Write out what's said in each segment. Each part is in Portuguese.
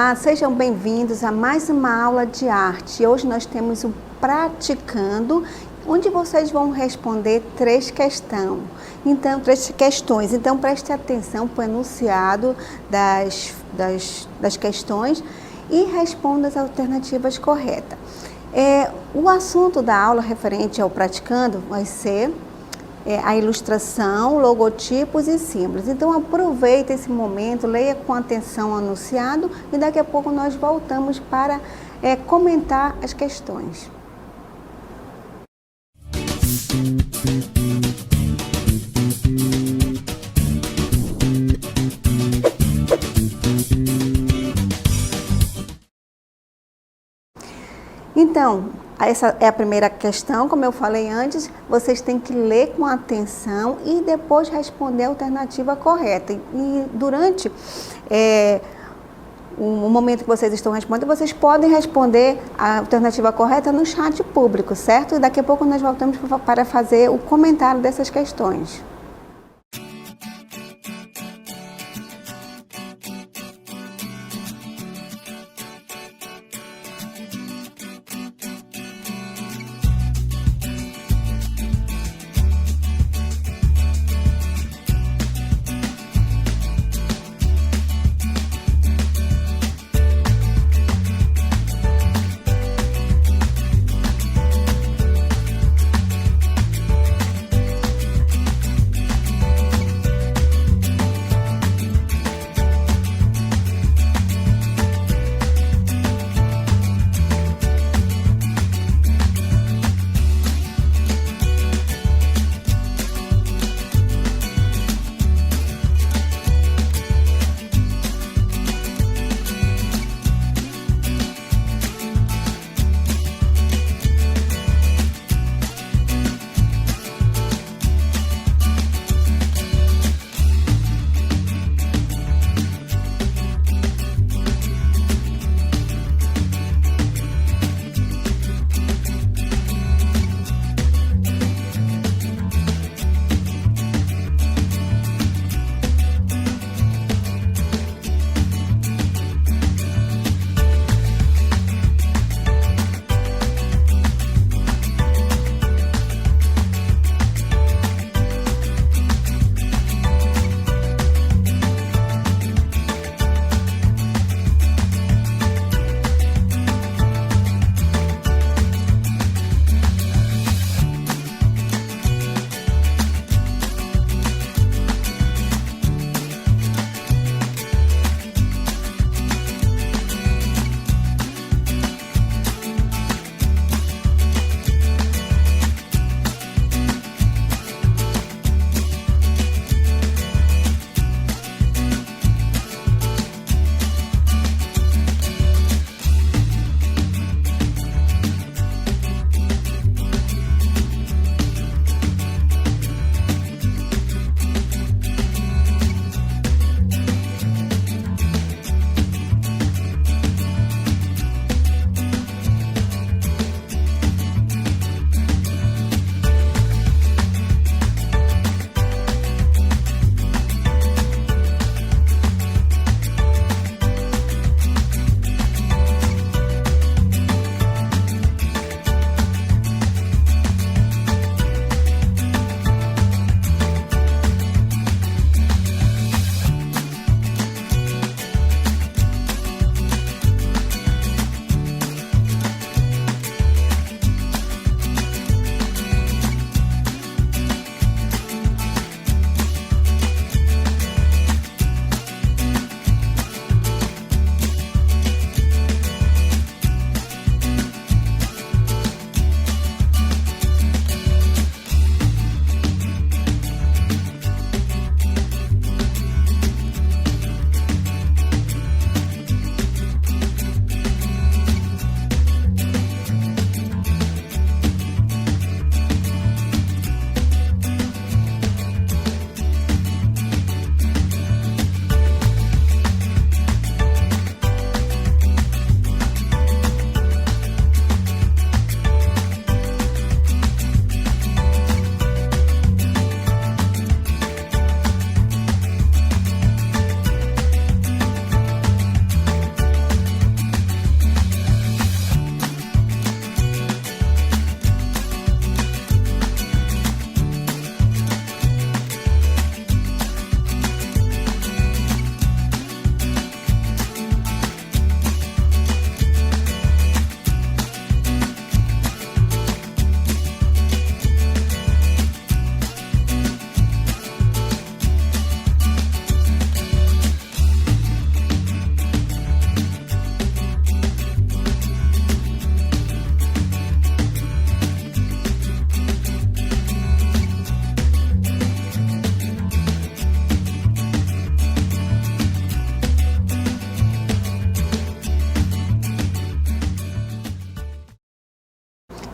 Olá, sejam bem-vindos a mais uma aula de arte. Hoje nós temos o Praticando, onde vocês vão responder três questões. Então preste atenção para o enunciado das questões e responda as alternativas corretas. O assunto da aula referente ao Praticando vai ser a ilustração, logotipos e símbolos. Então aproveita esse momento, leia com atenção o anunciado e daqui a pouco nós voltamos para comentar as questões. Então, essa é a primeira questão, como eu falei antes, vocês têm que ler com atenção e depois responder a alternativa correta. E durante o momento que vocês estão respondendo, vocês podem responder a alternativa correta no chat público, certo? E daqui a pouco nós voltamos para fazer o comentário dessas questões.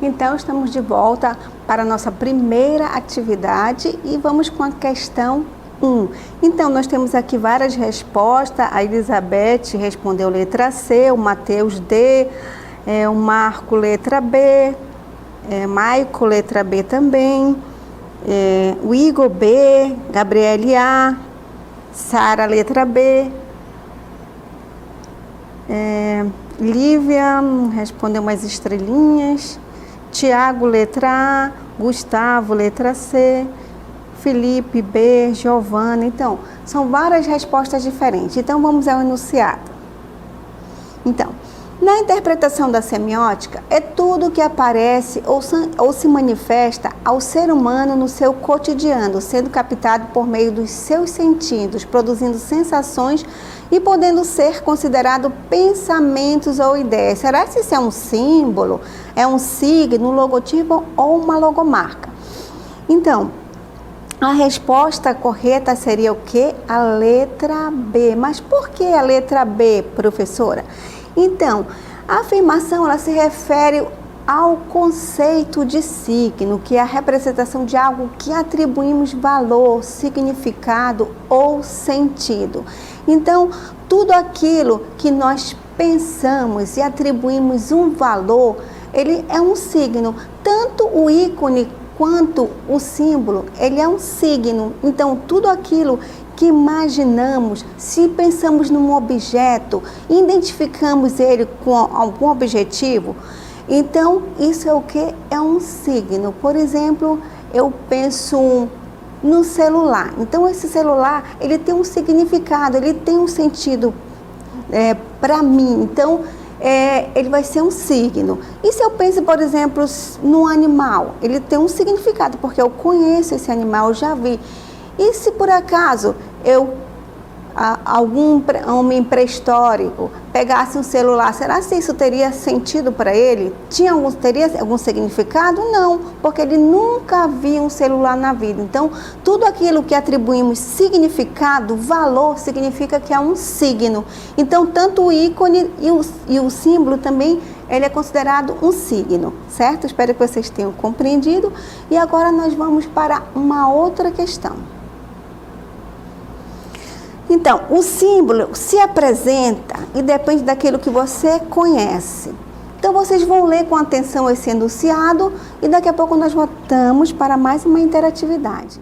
Então, estamos de volta para a nossa primeira atividade e vamos com a questão 1. Então, nós temos aqui várias respostas. A Elizabeth respondeu letra C, o Matheus D, o Marco letra B, Maico letra B também, o Igor B, Gabriele A, Sara letra B, Lívia respondeu umas estrelinhas, Tiago letra A, Gustavo letra C, Felipe B, Giovana. Então, são várias respostas diferentes. Então, vamos ao enunciado. Então, na interpretação da semiótica, é tudo que aparece ou se manifesta ao ser humano no seu cotidiano, sendo captado por meio dos seus sentidos, produzindo sensações e podendo ser considerado pensamentos ou ideias. Será que isso é um símbolo, é um signo, um logotipo ou uma logomarca? Então, a resposta correta seria o quê? A letra B. Mas por que a letra B, professora? Então, a afirmação ela se refere ao conceito de signo, que é a representação de algo que atribuímos valor, significado ou sentido. Então, tudo aquilo que nós pensamos e atribuímos um valor, ele é um signo. Tanto o ícone quanto o símbolo, ele é um signo. Então, tudo aquilo que imaginamos, se pensamos num objeto, identificamos ele com algum objetivo, então isso é o que? É um signo. Por exemplo, eu penso no celular. Então esse celular, ele tem um significado, ele tem um sentido para mim. Então ele vai ser um signo. E se eu penso, por exemplo, no animal, ele tem um significado, porque eu conheço esse animal, eu já vi. E se por acaso algum homem pré-histórico pegasse um celular, será que isso teria sentido para ele? Teria algum significado? Não, porque ele nunca viu um celular na vida. Então, tudo aquilo que atribuímos significado, valor, significa que é um signo. Então, tanto o ícone e o símbolo também, ele é considerado um signo, certo? Espero que vocês tenham compreendido. E agora nós vamos para uma outra questão. Então, o símbolo se apresenta e depende daquilo que você conhece. Então, vocês vão ler com atenção esse enunciado e daqui a pouco nós voltamos para mais uma interatividade.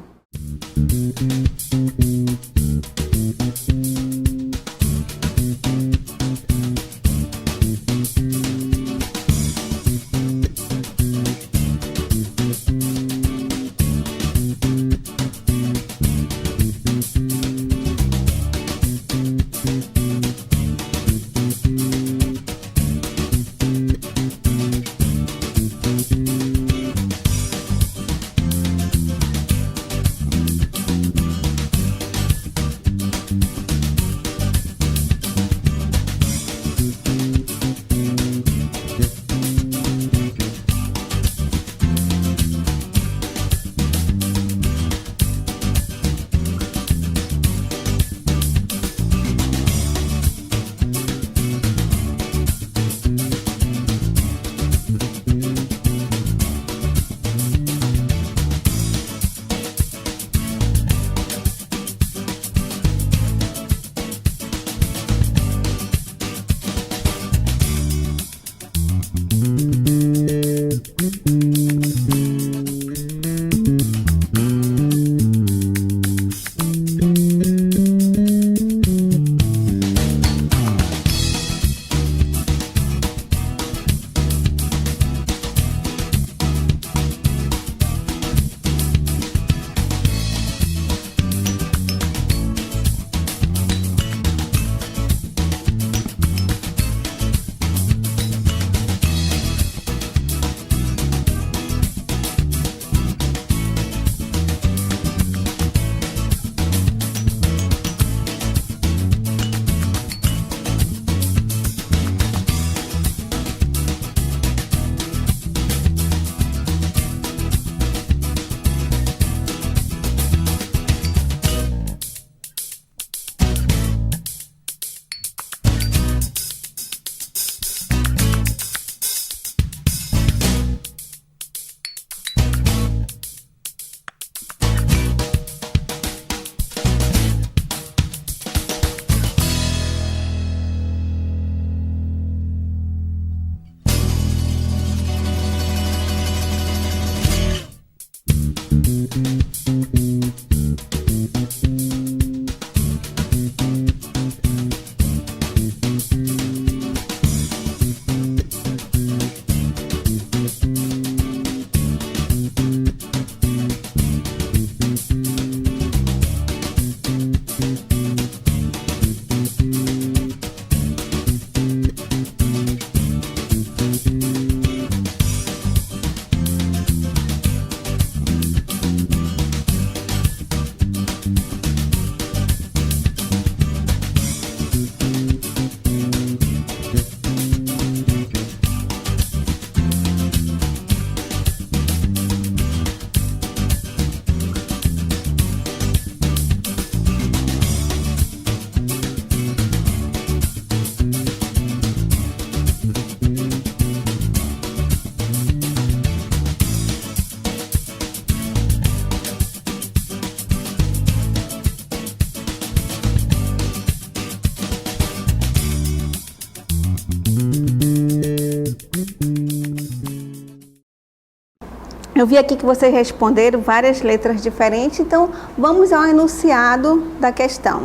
Eu vi aqui que vocês responderam várias letras diferentes, então vamos ao enunciado da questão.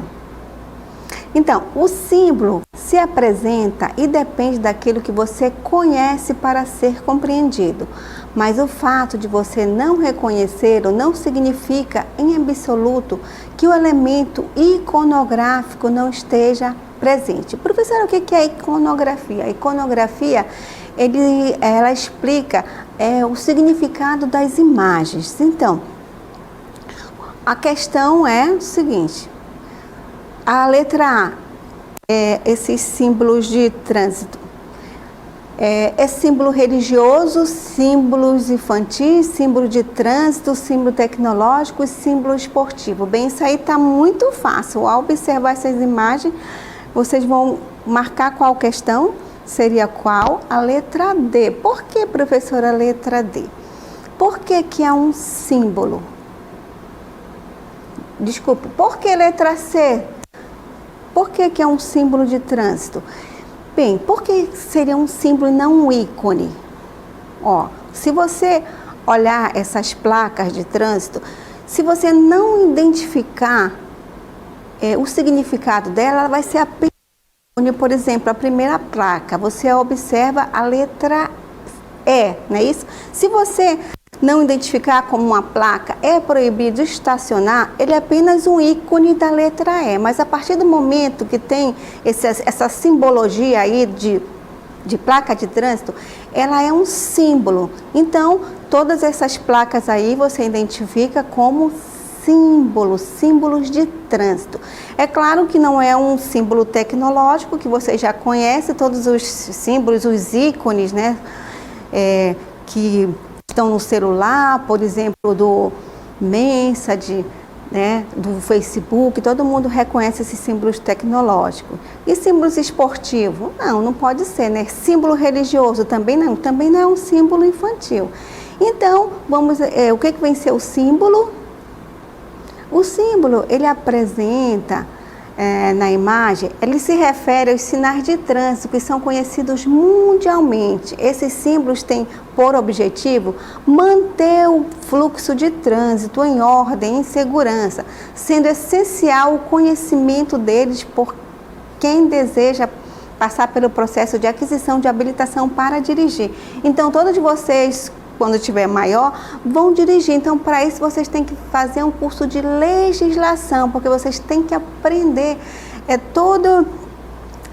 Então, o símbolo se apresenta e depende daquilo que você conhece para ser compreendido. Mas o fato de você não reconhecê-lo não significa, em absoluto, que o elemento iconográfico não esteja presente. Professora, o que é iconografia? A iconografia, ela explica o significado das imagens. Então, a questão é o seguinte: a letra A, esses símbolos de trânsito, é símbolo religioso, símbolos infantis, símbolo de trânsito, símbolo tecnológico e símbolo esportivo. Bem, isso aí está muito fácil. Ao observar essas imagens, vocês vão marcar qual questão? Seria qual? A letra D. Por que, professora, a letra D? Por que é um símbolo? Desculpe, por que letra C? Por que é um símbolo de trânsito? Bem, por que seria um símbolo e não um ícone? Ó, se você olhar essas placas de trânsito, se você não identificar o significado dela, ela vai ser apenas ícone. Por exemplo, a primeira placa, você observa a letra E, não é isso? Se você não identificar como uma placa é proibido estacionar, ele é apenas um ícone da letra E. Mas a partir do momento que tem essa simbologia aí de placa de trânsito, ela é um símbolo. Então, todas essas placas aí você identifica como símbolos de trânsito. É claro que não é um símbolo tecnológico, que você já conhece todos os símbolos, os ícones, né? Que estão no celular, por exemplo, do Message, né, do Facebook, todo mundo reconhece esses símbolos tecnológicos. E símbolos esportivos? Não pode ser, né? Símbolo religioso também não é um símbolo infantil. Então, o que vem ser o símbolo? O símbolo, ele apresenta na imagem, ele se refere aos sinais de trânsito que são conhecidos mundialmente. Esses símbolos têm por objetivo manter o fluxo de trânsito em ordem, em segurança, sendo essencial o conhecimento deles por quem deseja passar pelo processo de aquisição de habilitação para dirigir. Então, todos vocês, quando tiver maior, vão dirigir. Então, para isso, vocês têm que fazer um curso de legislação, porque vocês têm que aprender toda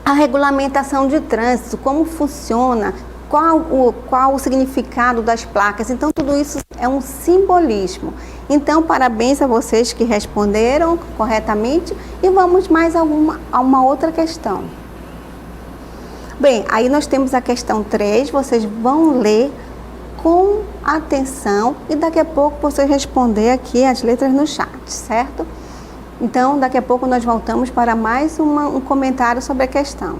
a regulamentação de trânsito, como funciona, qual o significado das placas. Então, tudo isso é um simbolismo. Então, parabéns a vocês que responderam corretamente e vamos mais a uma outra questão. Bem, aí nós temos a questão 3, vocês vão ler com atenção e daqui a pouco você responder aqui as letras no chat, certo? Então, daqui a pouco nós voltamos para mais um comentário sobre a questão.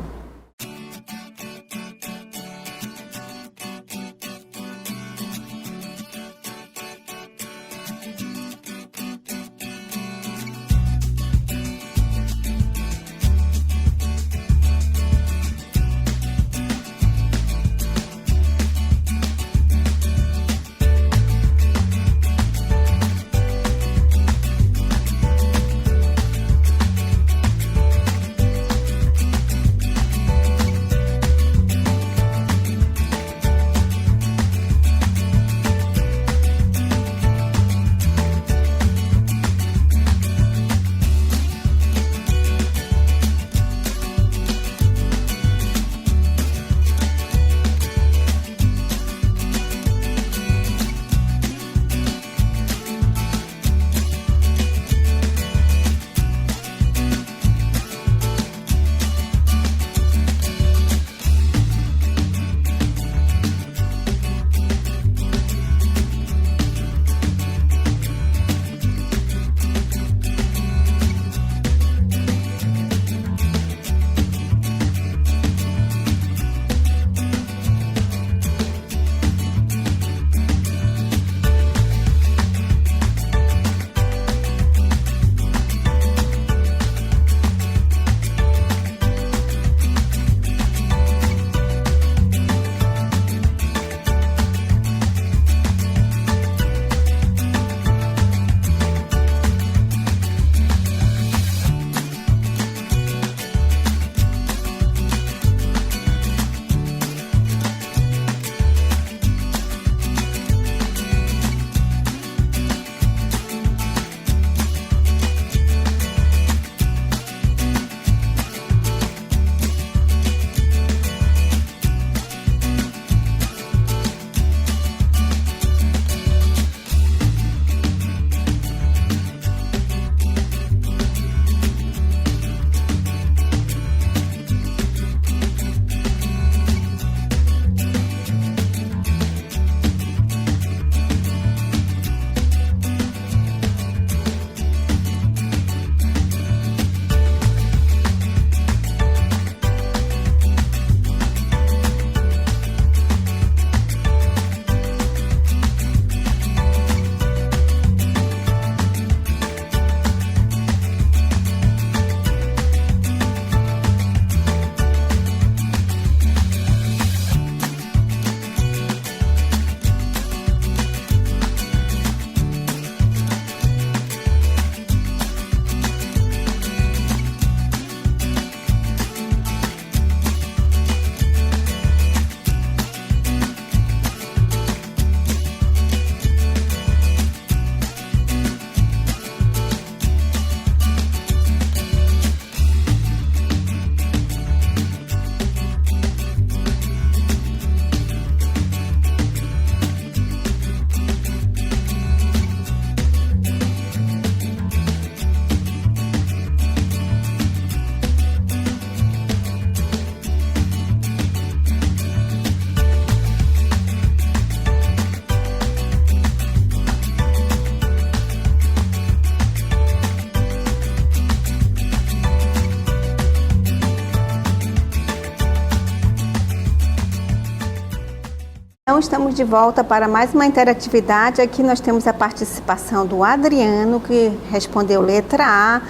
Então, estamos de volta para mais uma interatividade. Aqui nós temos a participação do Adriano, que respondeu letra A.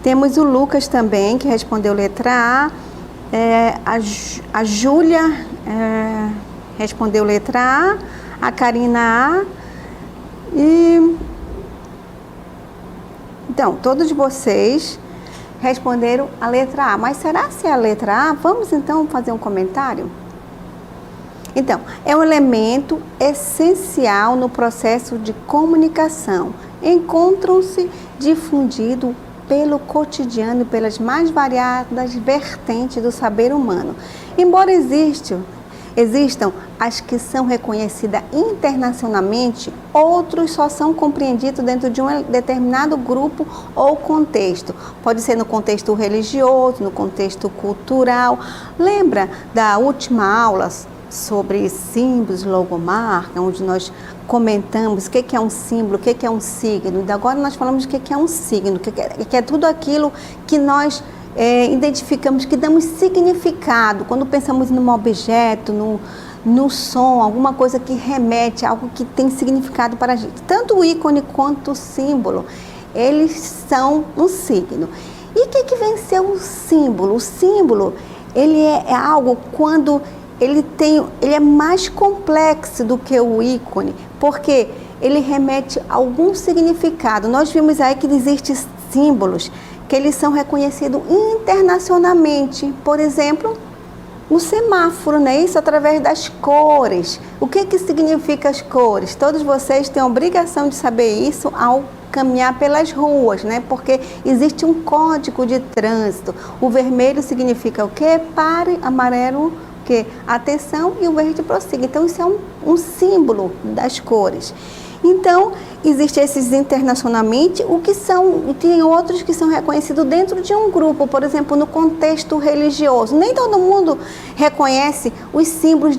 Temos o Lucas também, que respondeu letra A. A Júlia respondeu letra A Karina A. Então, todos vocês responderam a letra A. Mas será se é a letra A? Vamos então fazer um comentário? Então, é um elemento essencial no processo de comunicação. Encontram-se difundido pelo cotidiano e pelas mais variadas vertentes do saber humano. Embora existam as que são reconhecidas internacionalmente, outros só são compreendidos dentro de um determinado grupo ou contexto. Pode ser no contexto religioso, no contexto cultural. Lembra da última aula sobre símbolos, logomarca, onde nós comentamos o que é um símbolo, o que é um signo. E agora nós falamos o que é um signo, que é tudo aquilo que nós identificamos, que damos significado. Quando pensamos num objeto, no som, alguma coisa que remete, algo que tem significado para a gente. Tanto o ícone quanto o símbolo, eles são um signo. E o que vem ser um símbolo? O símbolo, ele é algo quando ele é mais complexo do que o ícone, porque ele remete a algum significado. Nós vimos aí que existem símbolos que eles são reconhecidos internacionalmente. Por exemplo, o semáforo, né? Isso através das cores. O que significa as cores? Todos vocês têm a obrigação de saber isso ao caminhar pelas ruas, né? Porque existe um código de trânsito. O vermelho significa o quê? Pare, amarelo, que atenção, e o verde prossiga. Então isso é um símbolo das cores. Então existem esses internacionalmente, tem outros que são reconhecidos dentro de um grupo, por exemplo, no contexto religioso. Nem todo mundo reconhece os símbolos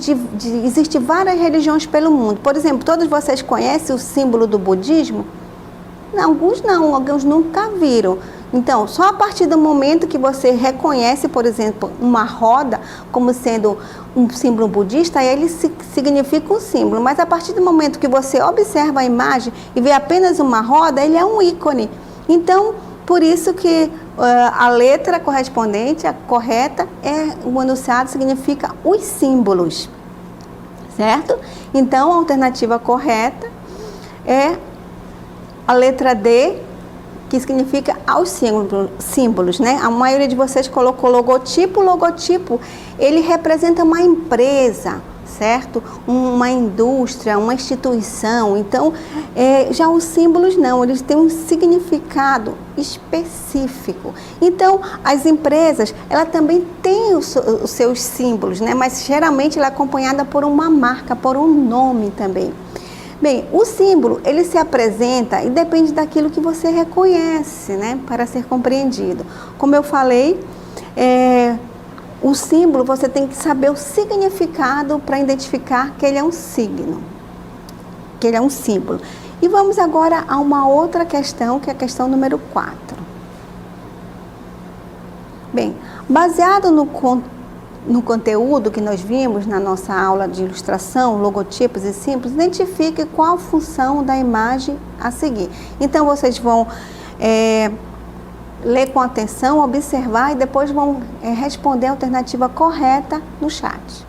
existem várias religiões pelo mundo. Por exemplo, todos vocês conhecem o símbolo do budismo? Alguns não, alguns nunca viram. Então, só a partir do momento que você reconhece, por exemplo, uma roda como sendo um símbolo budista, aí ele significa um símbolo. Mas a partir do momento que você observa a imagem e vê apenas uma roda, ele é um ícone. Então, por isso que a letra correspondente, a correta, o enunciado significa os símbolos, certo? Então, a alternativa correta é a letra D, que significa aos símbolos, né? A maioria de vocês colocou logotipo. O logotipo, ele representa uma empresa, certo? Uma indústria, uma instituição. Então, já os símbolos não, eles têm um significado específico. Então, as empresas, ela também tem os seus símbolos, né? Mas geralmente ela é acompanhada por uma marca, por um nome também. Bem, o símbolo, ele se apresenta e depende daquilo que você reconhece, né, para ser compreendido. Como eu falei, o símbolo, você tem que saber o significado para identificar que ele é um signo, que ele é um símbolo. E vamos agora a uma outra questão, que é a questão número 4. Bem, baseado no conteúdo que nós vimos na nossa aula de ilustração, logotipos e símbolos, identifique qual a função da imagem a seguir. Então, vocês vão ler com atenção, observar e depois vão responder a alternativa correta no chat.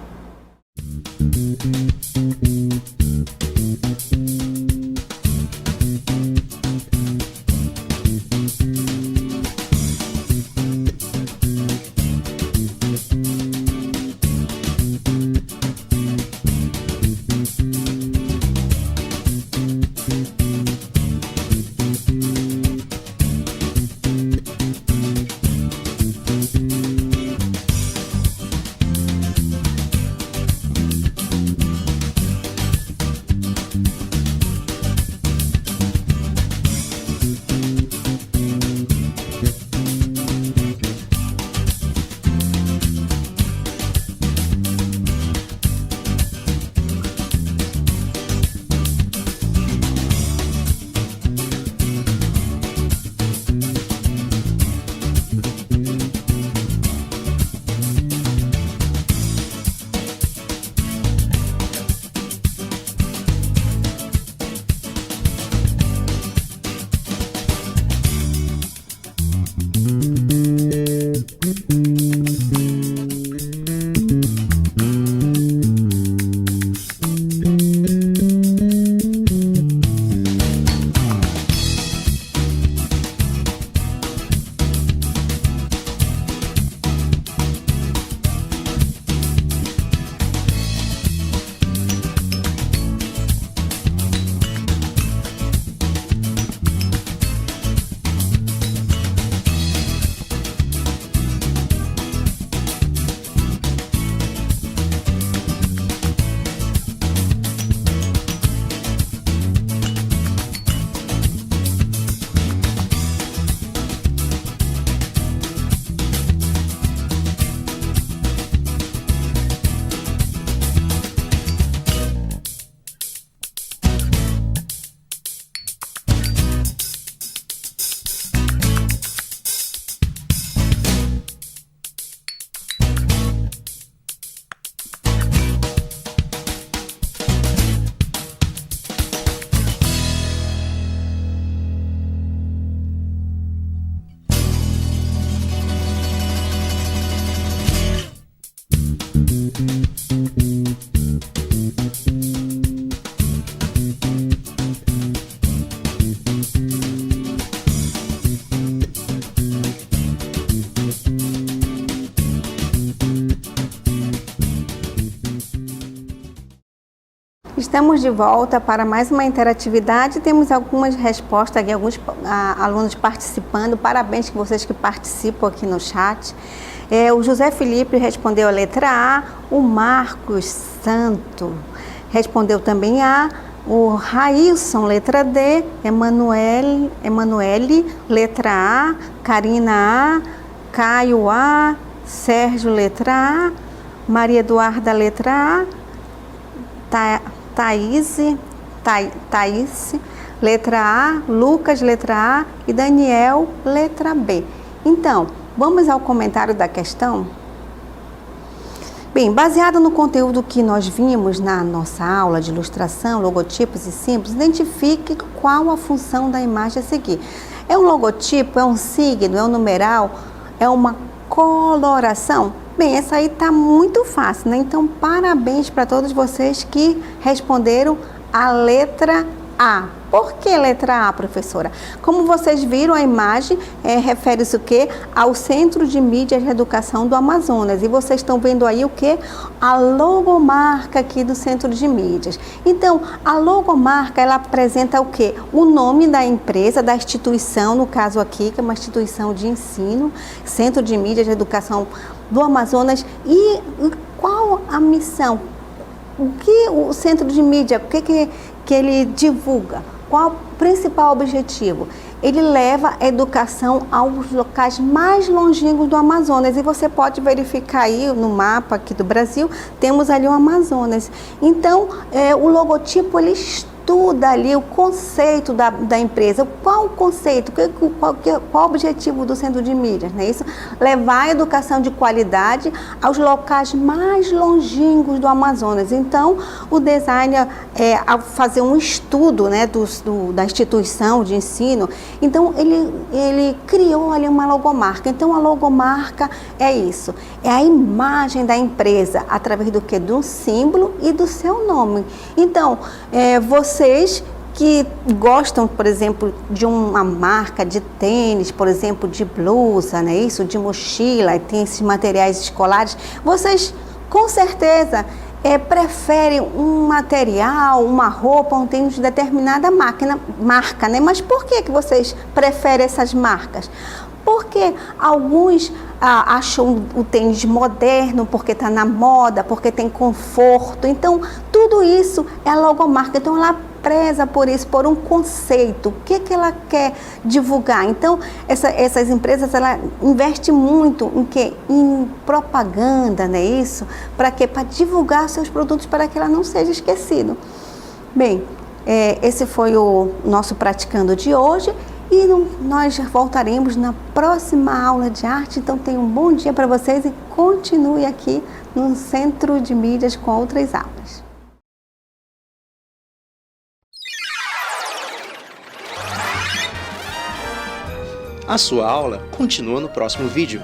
Estamos de volta para mais uma interatividade. Temos algumas respostas aqui, alguns alunos participando. Parabéns que vocês que participam aqui no chat. O José Felipe respondeu a letra A, o Marcos Santo respondeu também A, o Railson, letra D, Emanuele, letra A, Karina A, Caio A, Sérgio, letra A, Maria Eduarda, letra A, Thaís, letra A, Lucas, letra A e Daniel, letra B. Então, vamos ao comentário da questão? Bem, baseado no conteúdo que nós vimos na nossa aula de ilustração, logotipos e símbolos, identifique qual a função da imagem a seguir. É um logotipo, é um signo, é um numeral, é uma coloração? Bem, essa aí está muito fácil, né? Então, parabéns para todos vocês que responderam a letra A. Por que letra A, professora? Como vocês viram, a imagem refere-se o quê? Ao Centro de Mídias de Educação do Amazonas. E vocês estão vendo aí o quê? A logomarca aqui do Centro de Mídias. Então, a logomarca, ela apresenta o quê? O nome da empresa, da instituição, no caso aqui, que é uma instituição de ensino, Centro de Mídias de Educação do Amazonas. E qual a missão? O que o Centro de Mídia, o que ele divulga? Qual o principal objetivo? Ele leva a educação aos locais mais longínquos do Amazonas. E você pode verificar aí no mapa aqui do Brasil, temos ali o Amazonas. Então, o logotipo, ele estuda ali o conceito da empresa. Qual o conceito? Qual o objetivo do Centro de Mídias? Não é isso? Levar a educação de qualidade aos locais mais longínquos do Amazonas. Então, o designer, ao fazer um estudo, né, da instituição de ensino, então ele criou ali uma logomarca. Então, a logomarca é isso, é a imagem da empresa, através do quê? Do símbolo e do seu nome. Então, vocês que gostam, por exemplo, de uma marca de tênis, por exemplo, de blusa, né, isso, de mochila, tem esses materiais escolares, vocês com certeza preferem um material, uma roupa, um tênis de determinada marca, né? Mas por que vocês preferem essas marcas? Porque alguns acham o tênis moderno, porque está na moda, porque tem conforto. Então, tudo isso é a logomarca. Então, ela preza por isso, por um conceito. O que ela quer divulgar? Então, essas empresas, ela investe muito em quê? Em propaganda, não é isso? Para quê? Para divulgar seus produtos, para que ela não seja esquecida. Bem, esse foi o nosso Praticando de hoje. E nós voltaremos na próxima aula de arte. Então, tenha um bom dia para vocês e continue aqui no Centro de Mídias com outras aulas. A sua aula continua no próximo vídeo.